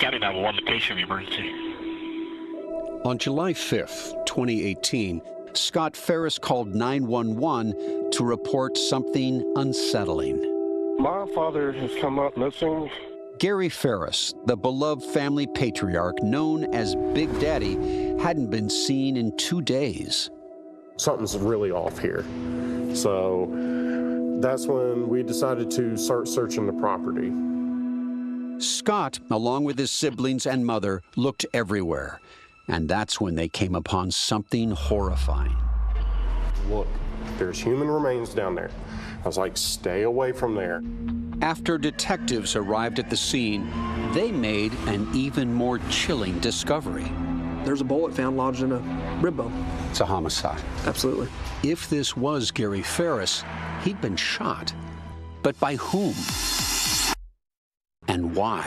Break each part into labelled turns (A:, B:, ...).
A: County 911, the case of emergency.
B: On July 5th, 2018, Scott Ferris called 911 to report something unsettling.
C: My father has come up missing.
B: Gary Ferris, the beloved family patriarch known as Big Daddy, hadn't been seen in 2 days.
C: Something's really off here. So that's when we decided to start searching the property.
B: Scott, along with his siblings and mother, looked everywhere. And that's when they came upon something horrifying.
C: Look, there's human remains down there. I was like, stay away from there.
B: After detectives arrived at the scene, they made an even more chilling discovery.
D: There's a bullet found lodged in a rib bone.
B: It's a homicide.
D: Absolutely.
B: If this was Gary Ferris, he'd been shot. But by whom? And why?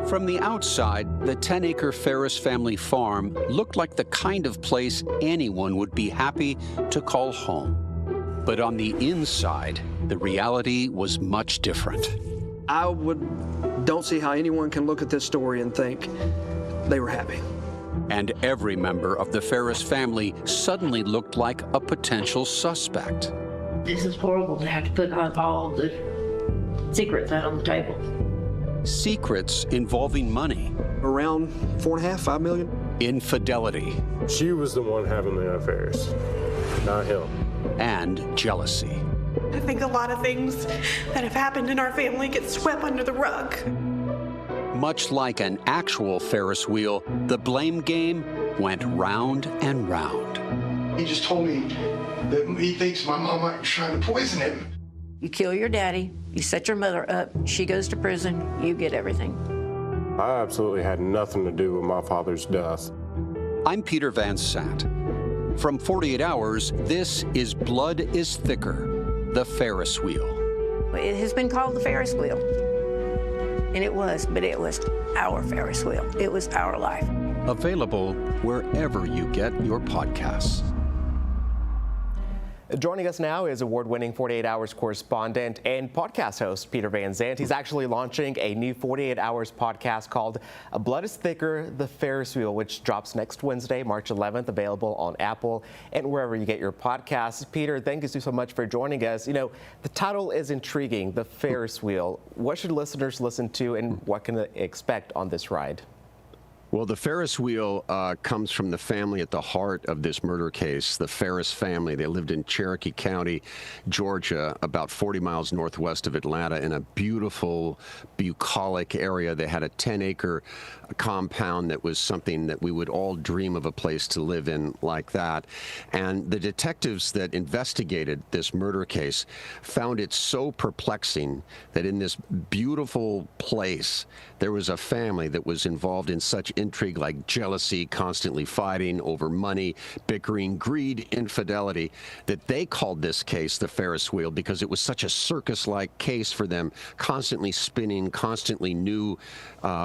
B: From the outside, the 10-acre Ferris family farm looked like the kind of place anyone would be happy to call home. But on the inside, the reality was much different.
D: I don't see how anyone can look at this story and think they were happy.
B: And every member of the Ferris family suddenly looked like a potential suspect.
E: This is horrible to have to put all the secrets out on the table.
B: Secrets involving money.
D: Around $4.5–5 million.
B: Infidelity.
C: She was the one having the affairs, not him.
B: And jealousy.
F: I think a lot of things that have happened in our family get swept under the rug.
B: Much like an actual Ferris wheel, the blame game went round and round.
G: He just told me that he thinks my mom might be trying to poison him.
E: You kill your daddy, you set your mother up, she goes to prison, you get everything.
C: I absolutely had nothing to do with my father's death.
B: I'm Peter Van Sant. From 48 Hours, this is Blood is Thicker, the Ferris wheel.
E: It has been called the Ferris wheel. And it was, but it was our Ferris wheel. It was our life.
B: Available wherever you get your podcasts.
H: Joining us now is award-winning 48 Hours correspondent and podcast host Peter Van Zandt. He's actually launching a new 48 Hours podcast called Blood is Thicker, the Ferris Wheel, which drops next Wednesday, March 11th, available on Apple and wherever you get your podcasts. Peter, thank you so much for joining us. You know, the title is intriguing, the Ferris Wheel. What should listeners listen to and what can they expect on this ride?
I: Well, the Ferris wheel comes from the family at the heart of this murder case, the Ferris family. They lived in Cherokee County, Georgia, about 40 miles northwest of Atlanta, in a beautiful, bucolic area. They had a 10-acre compound that was something that we would all dream of, a place to live in like that. And the detectives that investigated this murder case found it so perplexing that in this beautiful place, there was a family that was involved in such intrigue like jealousy, constantly fighting over money, bickering, greed, infidelity, that they called this case the Ferris wheel because it was such a circus-like case for them, constantly spinning, constantly new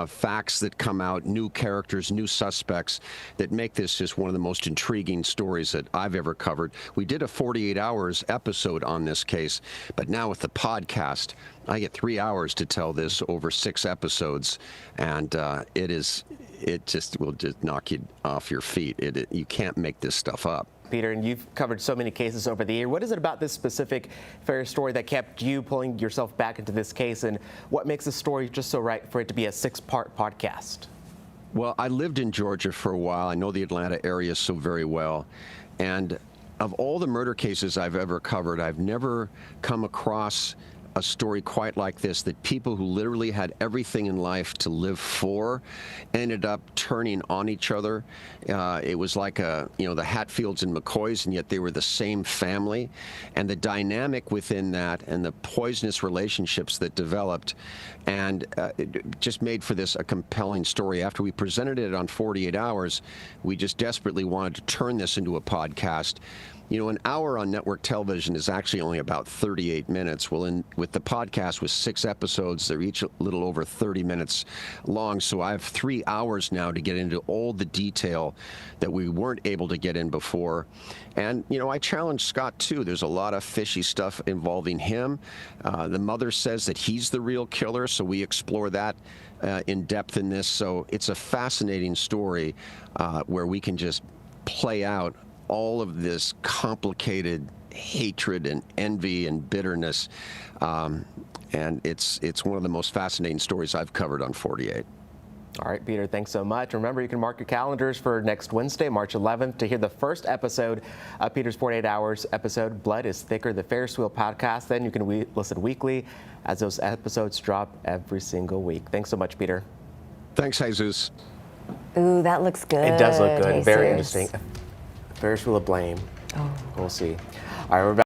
I: facts that come out, new characters, new suspects that make this just one of the most intriguing stories that I've ever covered. We did a 48 Hours episode on this case, but now with the podcast, I get 3 hours to tell this over 6 episodes, and it just will just knock you off your feet. You can't make this stuff up.
H: Peter, and you've covered so many cases over the year. What is it about this specific Ferris story that kept you pulling yourself back into this case, and what makes the story just so right for it to be a 6-part podcast?
I: Well, I lived in Georgia for a while. I know the Atlanta area so very well, and of all the murder cases I've ever covered, I've never come across a story quite like this, that people who literally had everything in life to live for ended up turning on each other. It was like the Hatfields and McCoys, and yet they were the same family. And the dynamic within that and the poisonous relationships that developed, and it just made for this a compelling story. After we presented it on 48 Hours, we just desperately wanted to turn this into a podcast. You know, an hour on network television is actually only about 38 minutes. Well, with the podcast with 6 episodes, they're each a little over 30 minutes long. So I have 3 hours now to get into all the detail that we weren't able to get in before. And, you know, I challenged Scott, too. There's a lot of fishy stuff involving him. The mother says that he's the real killer, so we explore that in depth in this. So it's a fascinating story where we can just play out all of this complicated hatred and envy and bitterness. And it's one of the most fascinating stories I've covered on 48.
H: All right, Peter, thanks so much. Remember, you can mark your calendars for next Wednesday, March 11th, to hear the first episode of Peter's 48 Hours episode, Blood is Thicker, the Ferris Wheel podcast. Then you can listen weekly as those episodes drop every single week. Thanks so much, Peter.
I: Thanks, Jesus.
J: Ooh, that looks good.
H: It does look good.
J: Jesus.
H: Very interesting. Ferris Wheel of Blame.
J: Oh.
H: We'll see. All right, we're back.